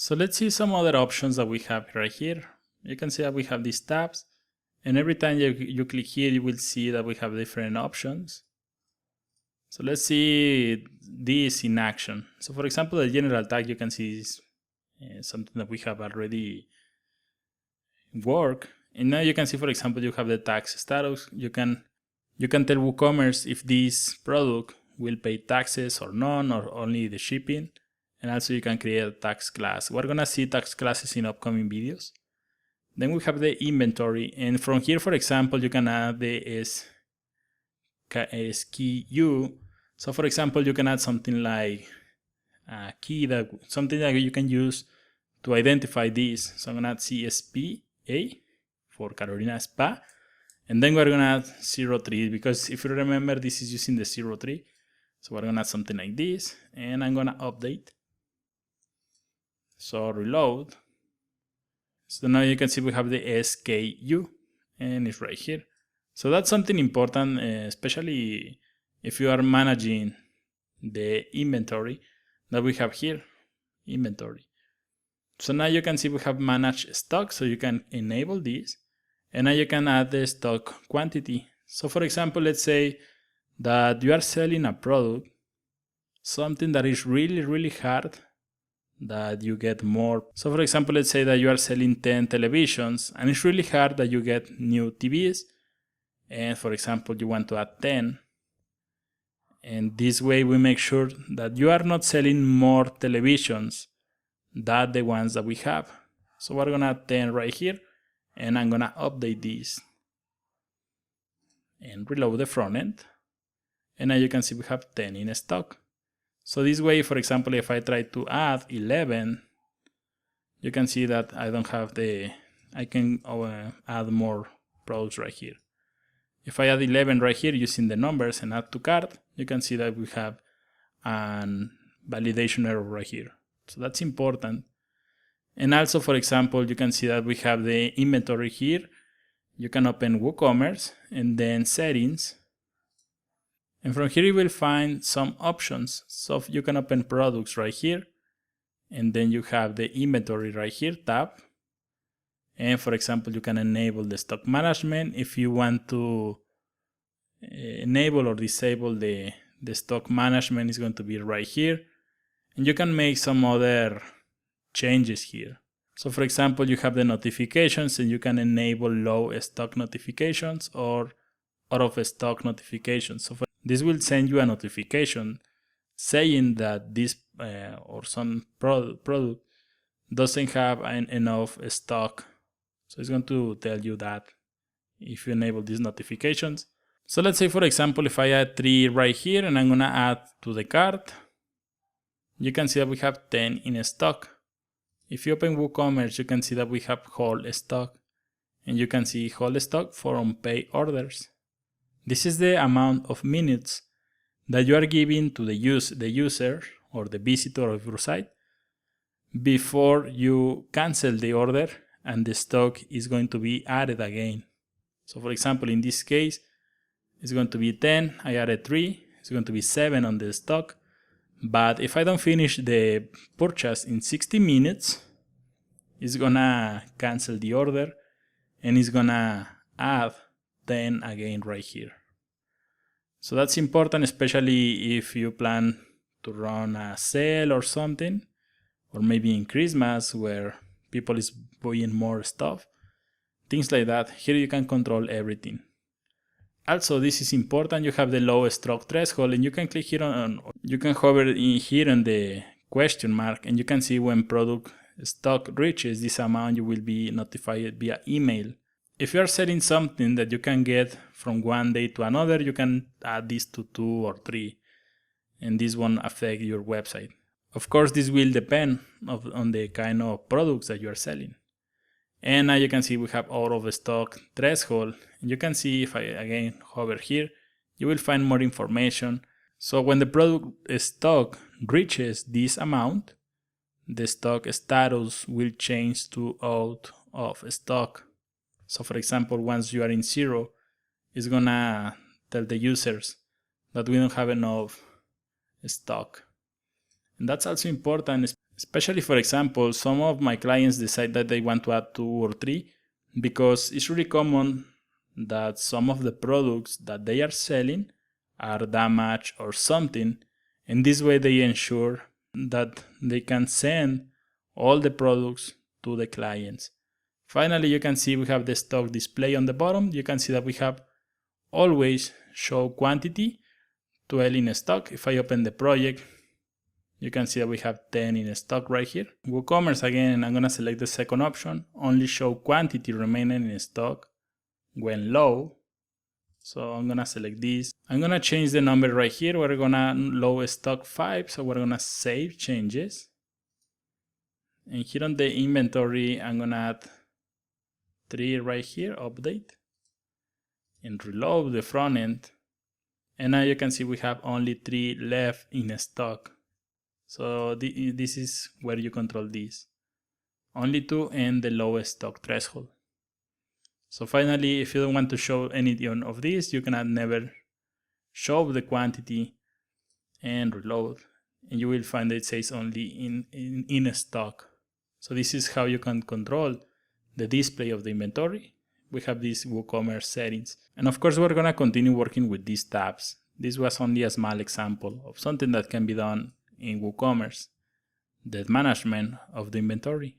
So let's see some other options that we have right here. You can see that we have these tabs, and every time you click here, you will see that we have different options. So let's see this in action. So for example, the general tag, you can see is something that we have already worked. And now you can see, for example, you have the tax status. You can tell WooCommerce if this product will pay taxes or none, or only the shipping. And also you can create a tax class. We're gonna see tax classes in upcoming videos. Then we have the inventory, and from here, for example, you can add the SKU. So for example, you can add something like a key, something that you can use to identify this. So I'm gonna add CSPA for Carolina Spa, and then we're gonna add 03, because if you remember, this is using the 03. So we're gonna add something like this, and I'm gonna update. So reload. So now you can see we have the SKU, and it's right here. So that's something important, especially if you are managing the inventory that we have here, inventory. So now you can see we have managed stock, so you can enable this, and now you can add the stock quantity. So for example, let's say that you are selling a product, something that is really, really hard, that you get more. So for example, let's say that you are selling 10 televisions, and it's really hard that you get new TVs, and for example, you want to add 10. And this way we make sure that you are not selling more televisions than the ones that we have. So we're gonna add 10 right here, and I'm gonna update this and reload the front end. And now you can see we have 10 in stock. So this way, for example, if I try to add 11, you can see that I don't have I can add more products right here. If I add 11 right here using the numbers and add to cart, you can see that we have an validation error right here. So that's important. And also, for example, you can see that we have the inventory here. You can open WooCommerce and then settings. And from here you will find some options. So you can open products right here, and then you have the inventory right here tab. And for example, you can enable the stock management. If you want to enable or disable the stock management, is going to be right here. And you can make some other changes here. So for example, you have the notifications, and you can enable low stock notifications or out of stock notifications. So this will send you a notification saying that this or some product doesn't have enough stock. So it's going to tell you that if you enable these notifications. So let's say, for example, if I add 3 right here and I'm going to add to the cart, you can see that we have 10 in stock. If you open WooCommerce, you can see that we have whole stock, and you can see whole stock for unpaid orders. This is the amount of minutes that you are giving to the user or the visitor of your site before you cancel the order and the stock is going to be added again. So for example, in this case, it's going to be 10, I added 3, it's going to be 7 on the stock. But if I don't finish the purchase in 60 minutes, it's gonna cancel the order and it's gonna add 10 again right here. So that's important, especially if you plan to run a sale or something, or maybe in Christmas where people is buying more stuff, things like that. Here you can control everything. Also, this is important, you have the low stock threshold, and you can click here you can hover in here on the question mark, and you can see when product stock reaches this amount, you will be notified via email. If you are selling something that you can get from one day to another, you can add this to 2 or 3, and this won't affect your website. Of course, this will depend on the kind of products that you are selling. And now you can see we have out of stock threshold. And you can see if I again hover here, you will find more information. So when the product stock reaches this amount, the stock status will change to out of stock. So for example, once you are in 0, it's gonna tell the users that we don't have enough stock. And that's also important, Especially, for example, some of my clients decide that they want to add 2 or 3 because it's really common that some of the products that they are selling are damaged or something, and this way they ensure that they can send all the products to the clients. Finally, you can see we have the stock display on the bottom. You can see that we have always show quantity, 12 in stock. If I open the project, you can see that we have 10 in stock right here. WooCommerce, again, I'm gonna select the second option, only show quantity remaining in stock when low. So I'm gonna select this. I'm gonna change the number right here. We're gonna low stock 5, so we're gonna save changes. And here on the inventory, I'm gonna add 3 right here, update, and reload the front end. And now you can see we have only 3 left in stock. So this is where you control this. Only 2 and the lowest stock threshold. So finally, if you don't want to show any of this, you can add never show the quantity and reload. And you will find that it says only in stock. So this is how you can control the display of the inventory. We have these WooCommerce settings. And of course, we're gonna continue working with these tabs. This was only a small example of something that can be done in WooCommerce, the management of the inventory.